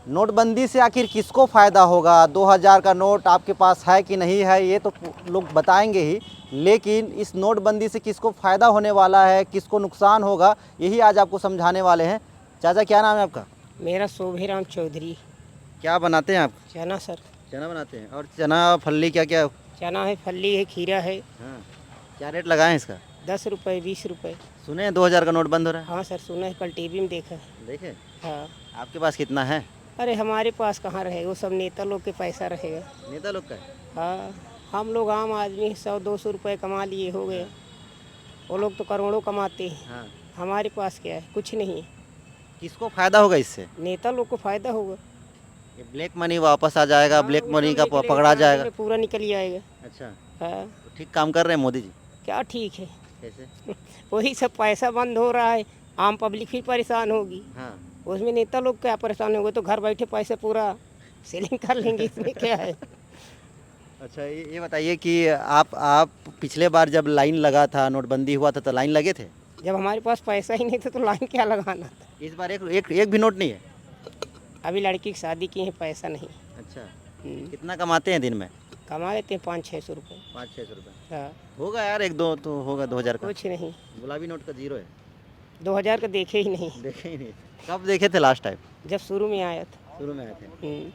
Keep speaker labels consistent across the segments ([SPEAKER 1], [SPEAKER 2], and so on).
[SPEAKER 1] नोटबंदी से आखिर किसको फ़ायदा होगा? 2000 का नोट आपके पास है कि नहीं है, ये तो लोग बताएंगे ही, लेकिन इस नोटबंदी से किसको फ़ायदा होने वाला है, किसको नुकसान होगा, यही आज आपको समझाने वाले हैं। चाचा, क्या नाम है आपका?
[SPEAKER 2] मेरा शोभेराम चौधरी।
[SPEAKER 1] क्या बनाते हैं आप?
[SPEAKER 2] चना सर।
[SPEAKER 1] चना बनाते हैं। और चना फल्ली क्या क्या?
[SPEAKER 2] चना है, फल्ली है, खीरा है।
[SPEAKER 1] हाँ, क्या रेट लगाए हैं इसका?
[SPEAKER 2] 10 रुपये 20 रुपये।
[SPEAKER 1] सुने हैं 2000 का नोट बंद हो रहा है?
[SPEAKER 2] हाँ सर, सुना है, कल टीवी में देखा।
[SPEAKER 1] देखे?
[SPEAKER 2] हाँ।
[SPEAKER 1] आपके पास कितना है?
[SPEAKER 2] अरे हमारे पास कहाँ रहेगा, वो सब नेता लोग के पैसा रहेगा।
[SPEAKER 1] नेता लोग का है?
[SPEAKER 2] हाँ, हम लोग आम आदमी 100-200 रुपये कमा लिए हो गए। वो लोग तो करोड़ों कमाते हैं।
[SPEAKER 1] हाँ।
[SPEAKER 2] हमारे पास क्या है, कुछ नहीं है।
[SPEAKER 1] किसको फ़ायदा होगा इससे?
[SPEAKER 2] नेता लोग को फायदा होगा।
[SPEAKER 1] ये ब्लैक मनी वापस आ जाएगा,
[SPEAKER 2] हाँ,
[SPEAKER 1] ब्लैक
[SPEAKER 2] वो
[SPEAKER 1] मनी
[SPEAKER 2] सब
[SPEAKER 1] का
[SPEAKER 2] निकलेगा,
[SPEAKER 1] पकड़ा
[SPEAKER 2] 4 दिन
[SPEAKER 1] जाएगा।
[SPEAKER 2] में पूरा निकल ही आएगा।
[SPEAKER 1] अच्छा,
[SPEAKER 2] हाँ।
[SPEAKER 1] तो ठीक काम कर रहे हैं मोदी जी?
[SPEAKER 2] क्या ठीक है।
[SPEAKER 1] कैसे?
[SPEAKER 2] वही सब पैसा बंद हो रहा है, आम पब्लिक भी परेशान होगी।
[SPEAKER 1] हाँ।
[SPEAKER 2] उसमें नेता लोग क्या परेशान होंगे, तो घर बैठे पैसे पूरा सेलिंग कर लेंगे, इसमें क्या है।
[SPEAKER 1] अच्छा, ये बताइए कि आप पिछले बार जब लाइन लगा था, नोटबंदी हुआ था, तो लाइन लगे थे?
[SPEAKER 2] जब हमारे पास पैसा ही नहीं था तो लाइन क्या लगाना था।
[SPEAKER 1] इस बार एक भी नोट नहीं है?
[SPEAKER 2] अभी लड़की की शादी की है, पैसा नहीं।
[SPEAKER 1] अच्छा,
[SPEAKER 2] हम्म,
[SPEAKER 1] कितना कमाते हैं दिन में?
[SPEAKER 2] कमा लेते हैं 500-600 रुपये।
[SPEAKER 1] 500-600 रुपये?
[SPEAKER 2] हाँ।
[SPEAKER 1] होगा यार, एक दो तो होगा 2000 का।
[SPEAKER 2] कुछ नहीं,
[SPEAKER 1] गुलाबी नोट का 0 है।
[SPEAKER 2] 2000 का देखे ही नहीं।
[SPEAKER 1] देखे ही नहीं? कब देखे थे लास्ट टाइम?
[SPEAKER 2] जब शुरू में आया था।
[SPEAKER 1] शुरू में आए थे।
[SPEAKER 2] हम्म,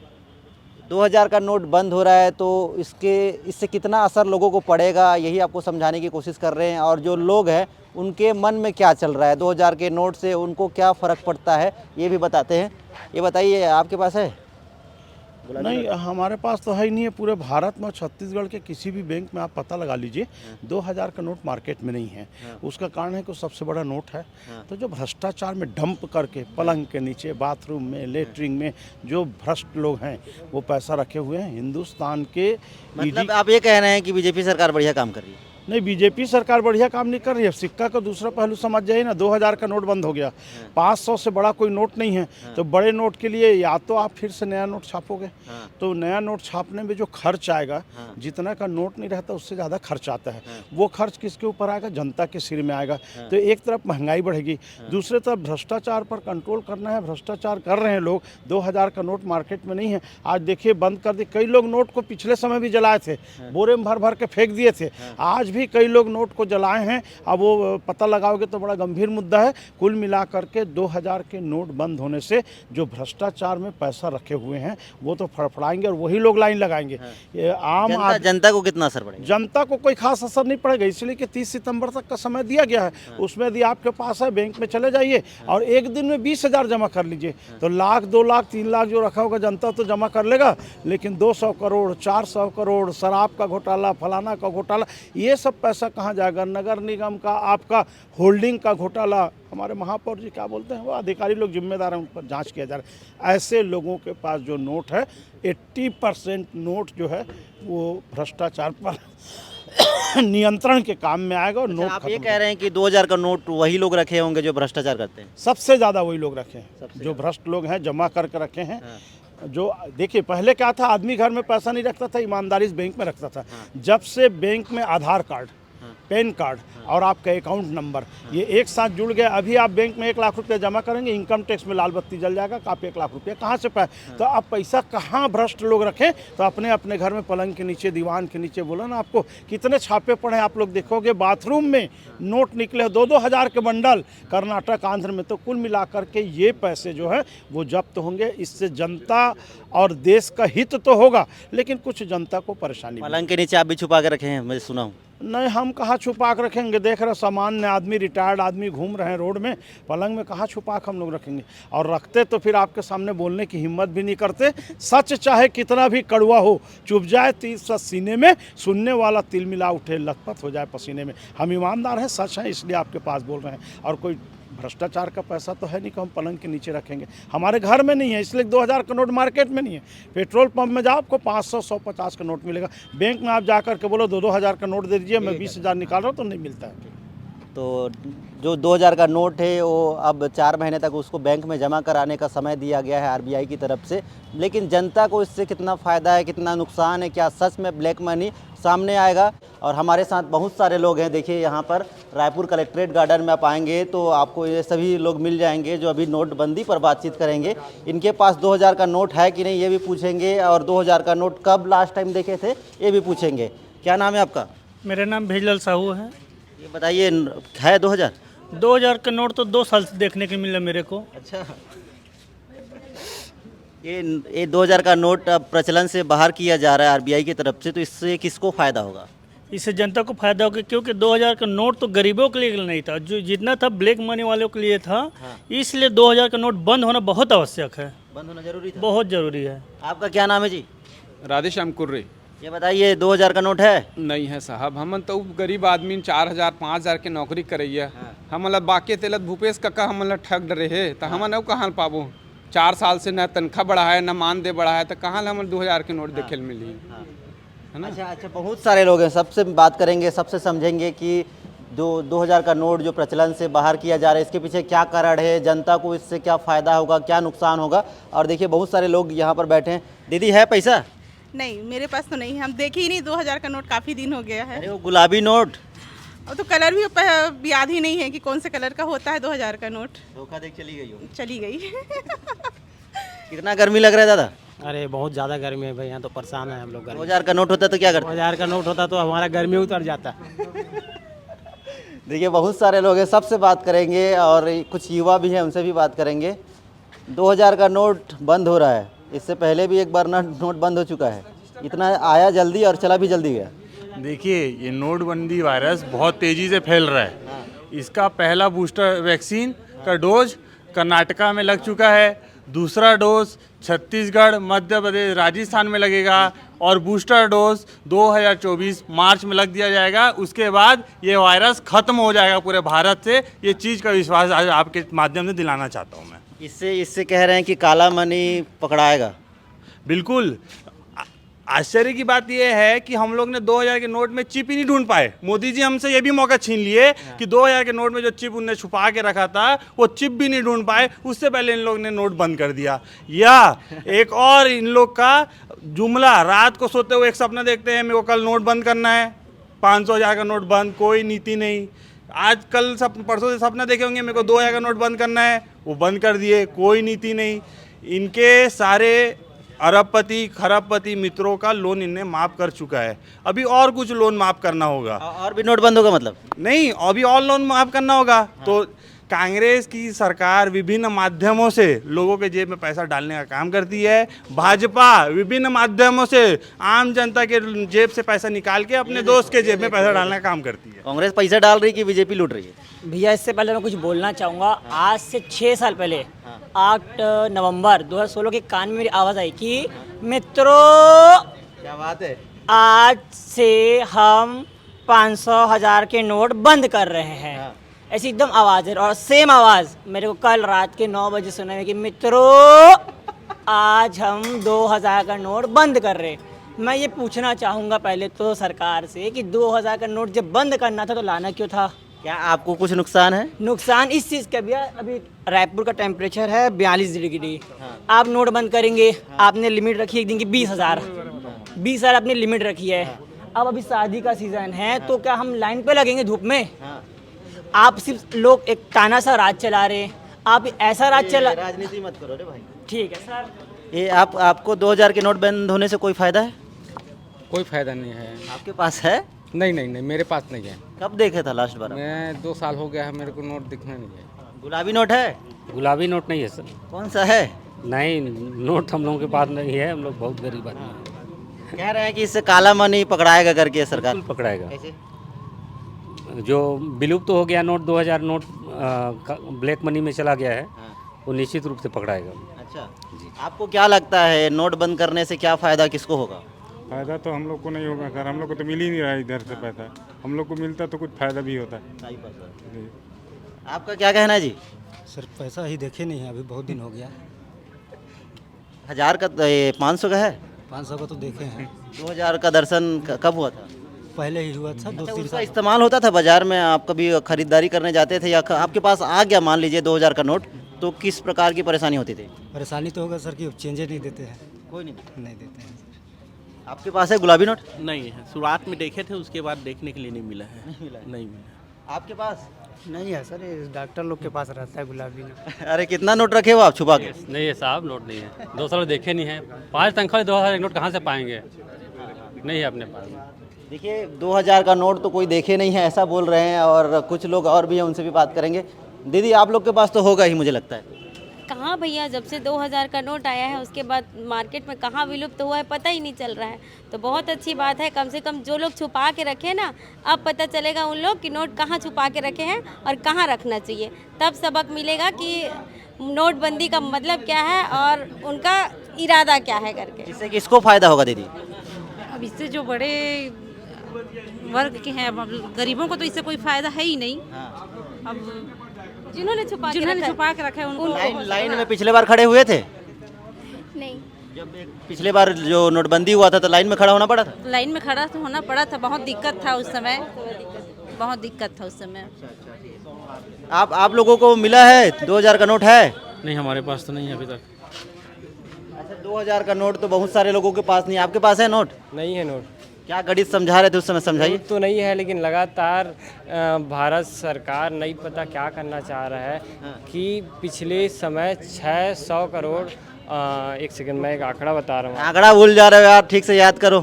[SPEAKER 1] 2000 का नोट बंद हो रहा है, तो इससे कितना असर लोगों को पड़ेगा, यही आपको समझाने की कोशिश कर रहे हैं। और जो लोग हैं उनके मन में क्या चल रहा है, 2000 के नोट से उनको क्या फ़र्क पड़ता है, ये भी बताते हैं। ये बताइए, आपके पास है गुलाबी
[SPEAKER 3] नहीं,
[SPEAKER 1] नोट?
[SPEAKER 3] हमारे पास तो है ही नहीं है। पूरे भारत में छत्तीसगढ़ के किसी भी बैंक में आप पता लगा लीजिए, 2000 का नोट मार्केट में नहीं है।
[SPEAKER 1] हाँ।
[SPEAKER 3] उसका कारण है कि वो सबसे बड़ा नोट है।
[SPEAKER 1] हाँ।
[SPEAKER 3] तो जो भ्रष्टाचार में डंप करके पलंग के नीचे, बाथरूम में, लेटरिन में जो भ्रष्ट लोग हैं वो पैसा रखे हुए हैं। हिंदुस्तान के
[SPEAKER 1] मतलब आप ये कह रहे हैं कि बीजेपी सरकार बढ़िया काम कर रही है?
[SPEAKER 3] नहीं, बीजेपी सरकार बढ़िया काम नहीं कर रही है। सिक्का का दूसरा पहलू समझ जाइए ना, 2000 का नोट बंद हो गया, 500 से बड़ा कोई नोट नहीं है। तो बड़े नोट के लिए या तो आप फिर से नया नोट छापोगे,
[SPEAKER 1] हाँ।
[SPEAKER 3] तो नया नोट छापने में जो खर्च आएगा,
[SPEAKER 1] हाँ।
[SPEAKER 3] जितना का नोट नहीं रहता उससे ज़्यादा खर्च आता है। वो खर्च किसके ऊपर आएगा? जनता के सिर में आएगा। तो एक तरफ महंगाई बढ़ेगी, दूसरे तरफ भ्रष्टाचार पर कंट्रोल करना है। भ्रष्टाचार कर रहे हैं लोग। 2000 का नोट मार्केट में नहीं है। आज देखिए, बंद कर दिए। कई लोग नोट को पिछले समय भी जलाए थे, बोरे में भर भर के फेंक दिए थे। आज भी कई लोग नोट को जलाए हैं। अब वो पता लगाओगे तो बड़ा गंभीर मुद्दा है। कुल मिलाकर के 2000 के नोट बंद होने से जो भ्रष्टाचार में पैसा रखे हुए हैं वो तो फड़फड़ाएंगे और वही लोग लाइन लगाएंगे। ये आम
[SPEAKER 1] जनता को कितना असर पड़ेगा?
[SPEAKER 3] जनता को कोई खास असर नहीं पड़ेगा, इसलिए कि 30 सितंबर तक का समय दिया गया है। उसमें यदि आपके पास है, बैंक में चले जाइए और एक दिन में 20,000 जमा कर लीजिए, तो लाख, 2 लाख, 3 लाख जो रखा होगा जनता तो जमा कर लेगा। लेकिन 200 करोड़, 400 करोड़, शराब का घोटाला, फलाना का घोटाला, ये सब पैसा कहाँ जाएगा? नगर निगम का आपका होल्डिंग का घोटाला, हमारे महापौर जी क्या बोलते हैं, वो अधिकारी लोग जिम्मेदार हैं, उन पर जांच किया जा रहा है। ऐसे लोगों के पास जो नोट है, 80% नोट जो है वो भ्रष्टाचार पर नियंत्रण के काम में आएगा। और
[SPEAKER 1] अच्छा,
[SPEAKER 3] नोट
[SPEAKER 1] आप ये
[SPEAKER 3] खत्म
[SPEAKER 1] कह रहे हैं कि 2000 का नोट वही लोग रखे होंगे जो भ्रष्टाचार करते हैं?
[SPEAKER 3] सबसे ज़्यादा वही लोग रखे हैं,
[SPEAKER 1] सबसे
[SPEAKER 3] जो भ्रष्ट लोग हैं, जमा करके रखे हैं।
[SPEAKER 1] हाँ।
[SPEAKER 3] जो देखिए, पहले क्या था, आदमी घर में पैसा नहीं रखता था, ईमानदारी से बैंक में रखता था। जब से बैंक में आधार कार्ड, पैन कार्ड और आपका अकाउंट नंबर ये एक साथ जुड़ गया, अभी आप बैंक में 1 लाख रुपया जमा करेंगे, इनकम टैक्स में लाल बत्ती जल जाएगा कि आप 1 लाख रुपया कहाँ से पाए। तो अब पैसा कहाँ भ्रष्ट लोग रखें, तो अपने अपने घर में पलंग के नीचे, दीवान के नीचे। बोला ना आपको, कितने छापे पड़े आप लोग देखोगे, बाथरूम में नोट निकले 2-2 हज़ार के बंडल, कर्नाटक, आंध्र में। तो कुल मिलाकर के ये पैसे जो है वो जब्त होंगे। इससे जनता और देश का हित तो होगा, लेकिन कुछ जनता को परेशानी भी।
[SPEAKER 1] पलंग के नीचे आप भी छुपा के रखे हैं, मैं सुना हूँ।
[SPEAKER 3] नहीं, हम कहाँ छुपा के रखेंगे? देख रहे, सामान्य आदमी, रिटायर्ड आदमी घूम रहे हैं रोड में, पलंग में कहाँ छुपा के हम लोग रखेंगे? और रखते तो फिर आपके सामने बोलने की हिम्मत भी नहीं करते। सच चाहे कितना भी कड़वा हो, चुभ जाए तीर सच सीने में, सुनने वाला तिल मिला उठे, लथपथ हो जाए पसीने में। हम ईमानदार हैं, सच हैं, इसलिए आपके पास बोल रहे हैं। और कोई भ्रष्टाचार का पैसा तो है नहीं कि हम पलंग के नीचे रखेंगे। हमारे घर में नहीं है, इसलिए 2000 का नोट मार्केट में नहीं है। पेट्रोल पंप में जाओ, आपको 500, 150 का नोट मिलेगा। बैंक में आप जाकर के बोलो 2-2 हज़ार का नोट दे दीजिए, मैं 20,000 निकाल रहा हूँ, तो नहीं मिलता है।
[SPEAKER 1] तो जो 2000 का नोट है वो अब 4 महीने तक उसको बैंक में जमा कराने का समय दिया गया है आरबीआई की तरफ से। लेकिन जनता को इससे कितना फ़ायदा है, कितना नुकसान है, क्या सच में ब्लैक मनी सामने आएगा। और हमारे साथ बहुत सारे लोग हैं। देखिए यहाँ पर रायपुर कलेक्ट्रेट गार्डन में आप आएंगे तो आपको ये सभी लोग मिल जाएंगे जो अभी नोटबंदी पर बातचीत करेंगे। इनके पास 2000 का नोट है कि नहीं ये भी पूछेंगे, और 2000 का नोट कब लास्ट टाइम देखे थे ये भी पूछेंगे। क्या नाम है आपका?
[SPEAKER 4] मेरा नाम भेजलाल साहू है।
[SPEAKER 1] ये बताइए, है 2000?
[SPEAKER 4] 2000 का नोट तो 2 साल से देखने को मिला मेरे को।
[SPEAKER 1] अच्छा, ये 2000 का नोट अब प्रचलन से बाहर किया जा रहा है आरबीआई की तरफ से, तो इससे किसको फ़ायदा होगा?
[SPEAKER 4] इससे जनता को फायदा होगा, क्योंकि 2000 का नोट तो गरीबों के लिए नहीं था, जो जितना था ब्लैक मनी वालों के लिए था। इसलिए 2000 का नोट बंद होना बहुत आवश्यक है,
[SPEAKER 1] बंद होना जरूरी था।
[SPEAKER 4] बहुत ज़रूरी है।
[SPEAKER 1] आपका क्या नाम है जी?
[SPEAKER 5] राधेश्याम कुर्रे।
[SPEAKER 1] ये बताइए, 2000 का नोट है?
[SPEAKER 5] नहीं है साहब, हमन तो गरीब आदमी 4000 5000 के नौकरी करैया। हमन बाकी तेलत भूपेश कक्का हमन ठग डरे है, तो हमन अब कहाँ पाबो? 4 साल से न तनख्वाह बढ़ा है न मानदेय बढ़ा है, तो कहाँ हमन 2000 के नोट देखे मिली है ना।
[SPEAKER 1] अच्छा, बहुत सारे लोग हैं, सबसे बात करेंगे, सबसे समझेंगे कि जो 2000 का नोट जो प्रचलन से बाहर किया जा रहा है इसके पीछे क्या कारण है, जनता को इससे क्या फ़ायदा होगा, क्या नुकसान होगा। और देखिए बहुत सारे लोग यहाँ पर बैठे हैं। दीदी, है पैसा?
[SPEAKER 6] नहीं, मेरे पास तो नहीं है, हम देखे ही नहीं। 2000 का नोट काफ़ी दिन हो गया है।
[SPEAKER 1] अरे वो गुलाबी नोट,
[SPEAKER 6] अब तो कलर भी याद ही नहीं है कि कौन से कलर का होता है 2000 का नोट।
[SPEAKER 1] धोखा देख चली गई हो।
[SPEAKER 6] चली गई।
[SPEAKER 1] कितना गर्मी लग रहा है दादा?
[SPEAKER 7] अरे बहुत ज़्यादा गर्मी है भाई, यहाँ तो परेशान है हम लोग।
[SPEAKER 1] 2000 का नोट होता तो क्या करते?
[SPEAKER 7] 2000 का नोट होता तो हमारा गर्मी उतर जाता।
[SPEAKER 1] देखिए बहुत सारे लोग हैं, सबसे बात करेंगे और कुछ युवा भी हैं, उनसे भी बात करेंगे। 2000 का नोट बंद हो रहा है, इससे पहले भी एक बार नोट बंद हो चुका है। इतना आया जल्दी और चला भी जल्दी गया।
[SPEAKER 8] देखिए, ये नोटबंदी वायरस बहुत तेज़ी से फैल रहा है। इसका पहला बूस्टर वैक्सीन का डोज कर्नाटका में लग चुका है, दूसरा डोज छत्तीसगढ़, मध्य प्रदेश, राजस्थान में लगेगा, और बूस्टर डोज 2024 मार्च में लग दिया जाएगा। उसके बाद ये वायरस ख़त्म हो जाएगा पूरे भारत से। ये चीज़ का विश्वास आज आपके माध्यम से दिलाना चाहता हूँ मैं।
[SPEAKER 1] इससे कह रहे हैं कि काला मनी पकड़ाएगा।
[SPEAKER 8] बिल्कुल। आश्चर्य की बात यह है कि हम लोग ने 2000 के नोट में चिप ही नहीं ढूंढ पाए। मोदी जी हमसे ये भी मौका छीन लिए कि 2000 के नोट में जो चिप उनने छुपा के रखा था वो चिप भी नहीं ढूंढ पाए। उससे पहले इन लोग ने नोट बंद कर दिया। या एक और इन लोग का जुमला, रात को सोते हुए एक सपना देखते हैं, मेरे को कल नोट बंद करना है, 500,000 का नोट बंद, कोई नीति नहीं। आज कल परसों से सपना देखे होंगे, मेरे को 2000 का नोट बंद करना है, वो बंद कर दिए, कोई नीति नहीं। इनके सारे अरबपति खरबपति मित्रों का लोन इनने माफ़ कर चुका है। अभी और कुछ लोन माफ़ करना होगा।
[SPEAKER 1] और भी नोट बंद होगा मतलब?
[SPEAKER 8] नहीं, अभी और लोन माफ़ करना होगा। तो कांग्रेस की सरकार विभिन्न माध्यमों से लोगों के जेब में पैसा डालने का काम करती है। भाजपा विभिन्न माध्यमों से आम जनता के जेब से पैसा निकाल के अपने दोस्त के जेब में पैसा डालने का काम करती है।
[SPEAKER 1] कांग्रेस पैसा डाल रही कि बीजेपी लूट रही है?
[SPEAKER 9] भैया, इससे पहले मैं कुछ बोलना चाहूँगा। आज से 6 साल पहले 8 नवंबर 2016 के कान में मेरी आवाज़ आई कि मित्रों,
[SPEAKER 1] क्या बात है,
[SPEAKER 9] आज से हम 500 1000 के नोट बंद कर रहे हैं। ऐसी एकदम आवाज़ है, और सेम आवाज़ मेरे को कल रात के 9 बजे सुना है कि मित्रों, आज हम 2000 का नोट बंद कर रहे हैं। मैं ये पूछना चाहूँगा पहले तो सरकार से कि 2000 का नोट जब बंद करना था तो लाना क्यों था?
[SPEAKER 1] क्या आपको कुछ नुकसान है?
[SPEAKER 9] नुकसान इस चीज़ का भैया, अभी रायपुर का टेम्परेचर है 42 डिग्री। आप नोट बंद करेंगे, आपने लिमिट रखी एक दिन की 20,000 आपने लिमिट रखी है। अब अभी शादी का सीज़न है, तो क्या हम लाइन पे लगेंगे धूप में? आप सिर्फ लोग एक ताना सा राज चला रहे हैं, आप ऐसा राज चला।
[SPEAKER 1] राजनीति मत करो रे भाई।
[SPEAKER 9] ठीक है सर।
[SPEAKER 1] ये आपको 2000 के नोट बंद होने से कोई फ़ायदा है?
[SPEAKER 10] कोई फायदा नहीं है।
[SPEAKER 1] आपके पास है?
[SPEAKER 10] नहीं नहीं नहीं, मेरे पास नहीं है।
[SPEAKER 1] कब देखे था लास्ट बार?
[SPEAKER 10] मैं 2 साल हो गया है, मेरे को नोट दिखना नहीं है।
[SPEAKER 1] गुलाबी नोट है?
[SPEAKER 7] गुलाबी नोट नहीं है सर।
[SPEAKER 1] कौन सा है?
[SPEAKER 7] नहीं, नोट हम लोगों के पास नहीं है, हम लोग बहुत गरीब आदमी हैं।
[SPEAKER 1] कह रहे हैं कि इससे काला मनी पकड़ाएगा करके सरकार।
[SPEAKER 7] बिल्कुल पकड़ाएगा।
[SPEAKER 1] कैसे?
[SPEAKER 7] जो विलुप्त तो हो गया नोट, 2000 नोट ब्लैक मनी में चला गया है, वो निश्चित रूप से पकड़ाएगा।
[SPEAKER 1] अच्छा जी, आपको क्या लगता है नोट बंद करने से क्या फ़ायदा किसको होगा?
[SPEAKER 11] फ़ायदा तो हम लोग को नहीं होगा सर, हम लोग को तो मिल ही नहीं रहा है इधर से पैसा। हम लोग को मिलता तो कुछ फ़ायदा भी होता है।
[SPEAKER 1] आपका क्या कहना है जी?
[SPEAKER 7] सर पैसा ही देखे नहीं है, अभी बहुत दिन हो गया।
[SPEAKER 1] 1000 का 500 का है?
[SPEAKER 7] 500 का तो देखे हैं।
[SPEAKER 1] 2000 का दर्शन कब हुआ था?
[SPEAKER 12] पहले ही हुआ था 2-3
[SPEAKER 1] उसका
[SPEAKER 12] साल।
[SPEAKER 1] इस्तेमाल होता था बाजार में, आप कभी खरीदारी करने जाते थे या आपके पास आ गया मान लीजिए 2000 का नोट, तो किस प्रकार की परेशानी होती थी?
[SPEAKER 12] परेशानी तो होगा सर कि चेंजे नहीं देते हैं,
[SPEAKER 1] कोई नहीं
[SPEAKER 12] नहीं देते हैं।
[SPEAKER 1] आपके पास है गुलाबी नोट?
[SPEAKER 13] नहीं है, शुरुआत में देखे थे, उसके बाद देखने के लिए नहीं मिला है। नहीं मिला।
[SPEAKER 1] आपके पास
[SPEAKER 12] नहीं है सर, ये डॉक्टर लोग के पास रहता है गुलाबी नोट।
[SPEAKER 1] अरे कितना नोट रखे हो आप छुपा के?
[SPEAKER 7] नहीं है साहब, नोट नहीं है, 2 साल देखे नहीं है। 5 तनख्वाह 2000 नोट कहाँ से पाएंगे, नहीं है अपने पास।
[SPEAKER 1] देखिए 2000 का नोट तो कोई देखे नहीं है ऐसा बोल रहे हैं, और कुछ लोग और भी हैं, उनसे भी बात करेंगे। दीदी आप लोग के पास तो होगा ही मुझे लगता है।
[SPEAKER 14] कहाँ भैया, जब से 2000 का नोट आया है उसके बाद मार्केट में कहाँ विलुप्त हुआ है पता ही नहीं चल रहा है। तो बहुत अच्छी बात है, कम से कम जो लोग छुपा के रखे ना, अब पता चलेगा उन लोग कि नोट कहाँ छुपा के रखे हैं और कहाँ रखना चाहिए। तब सबक मिलेगा कि नोटबंदी का मतलब क्या है और उनका इरादा क्या है करके।
[SPEAKER 1] इससे किसको फ़ायदा होगा दीदी?
[SPEAKER 6] अब इससे जो बड़े वर्ग के हैं, अब गरीबों को तो इससे कोई फायदा है ही नहीं। अब
[SPEAKER 14] जिन्होंने छुपा
[SPEAKER 6] के रखा है उनको
[SPEAKER 1] लाइन में पिछले बार खड़े हुए थे?
[SPEAKER 14] नहीं,
[SPEAKER 1] जब पिछले बार जो नोटबंदी हुआ था तो लाइन में खड़ा होना पड़ा था?
[SPEAKER 6] लाइन में खड़ा तो होना पड़ा था, बहुत दिक्कत था उस समय, बहुत दिक्कत था उस समय।
[SPEAKER 1] आप लोगों को मिला है 2000 का नोट है?
[SPEAKER 7] नहीं, हमारे पास तो नहीं है अभी तक।
[SPEAKER 1] अच्छा 2000 का नोट तो बहुत सारे लोगों के पास नहीं है, आपके पास है नोट?
[SPEAKER 12] नहीं है नोट।
[SPEAKER 1] क्या गणित समझा रहे थे उस समय, समझाइए।
[SPEAKER 12] तो नहीं है, लेकिन लगातार भारत सरकार नहीं पता क्या करना चाह रहा है कि पिछले समय 600 करोड़, एक सेकंड मैं एक आंकड़ा बता रहा हूँ।
[SPEAKER 1] आंकड़ा भूल जा रहे हो यार, ठीक से याद करो।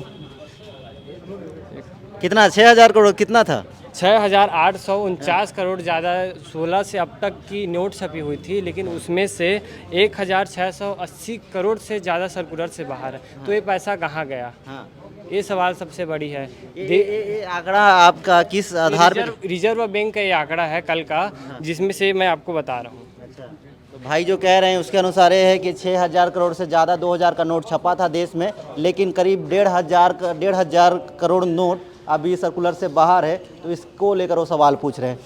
[SPEAKER 1] कितना, 6000 करोड़ कितना था?
[SPEAKER 12] 6849 करोड़ ज़्यादा 16 से अब तक की नोट छपी हुई थी, लेकिन उसमें से 1680 करोड़ से ज़्यादा सर्कुलर से बाहर है। तो ये पैसा कहाँ गया? ये सवाल सबसे बड़ी है।
[SPEAKER 1] ये आंकड़ा आपका किस आधार पर?
[SPEAKER 12] रिजर्व बैंक का ये आंकड़ा है कल का, जिसमें से मैं आपको बता रहा हूँ।
[SPEAKER 1] तो भाई जो कह रहे हैं उसके अनुसार ये है कि 6000 करोड़ से ज़्यादा 2000 का नोट छपा था देश में, लेकिन करीब 1500 करोड़ नोट अभी सर्कुलर से बाहर है। तो इसको लेकर वो सवाल पूछ रहे हैं।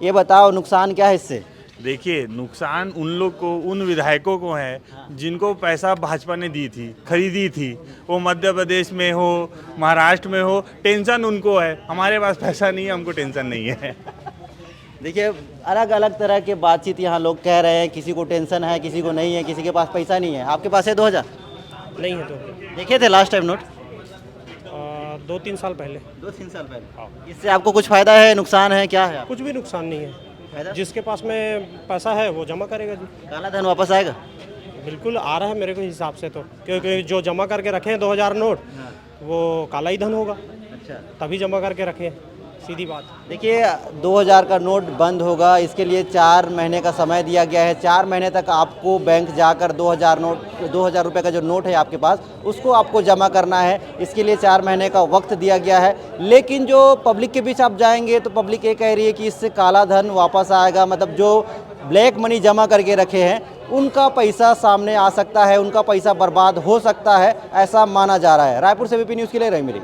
[SPEAKER 1] ये बताओ नुकसान क्या है इससे?
[SPEAKER 8] देखिए नुकसान उन लोग को, उन विधायकों को है जिनको पैसा भाजपा ने दी थी, खरीदी थी। वो मध्य प्रदेश में हो, महाराष्ट्र में हो, टेंशन उनको है। हमारे पास पैसा नहीं है, हमको टेंशन नहीं है।
[SPEAKER 1] देखिए अलग अलग तरह के बातचीत यहाँ लोग कह रहे हैं, किसी को टेंशन है, किसी को नहीं है, किसी के पास पैसा नहीं है। आपके पास है 2000?
[SPEAKER 12] नहीं है। तो
[SPEAKER 1] देखे थे लास्ट टाइम नोट?
[SPEAKER 12] 2-3 साल पहले।
[SPEAKER 1] 2-3 साल पहले। इससे आपको कुछ फ़ायदा है, नुकसान है, क्या है?
[SPEAKER 12] कुछ भी नुकसान नहीं है। जिसके पास में पैसा है वो जमा करेगा जी।
[SPEAKER 1] काला धन वापस आएगा?
[SPEAKER 12] बिल्कुल आ रहा है मेरे को हिसाब से तो, क्योंकि जो जमा करके रखे हैं 2000 नोट वो काला ही धन होगा।
[SPEAKER 1] अच्छा,
[SPEAKER 12] तभी जमा करके रखे, सीधी बात।
[SPEAKER 1] देखिए 2000 का नोट बंद होगा, इसके लिए 4 महीने का समय दिया गया है। 4 महीने तक आपको बैंक जाकर 2000 रुपये का जो नोट है आपके पास, उसको आपको जमा करना है। इसके लिए 4 महीने का वक्त दिया गया है। लेकिन जो पब्लिक के बीच आप जाएंगे तो पब्लिक ये कह रही है कि इससे काला धन वापस आएगा, मतलब जो ब्लैक मनी जमा करके रखे हैं उनका पैसा सामने आ सकता है, उनका पैसा बर्बाद हो सकता है, ऐसा माना जा रहा है। रायपुर से VP न्यूज़ के लिए रही मेरी।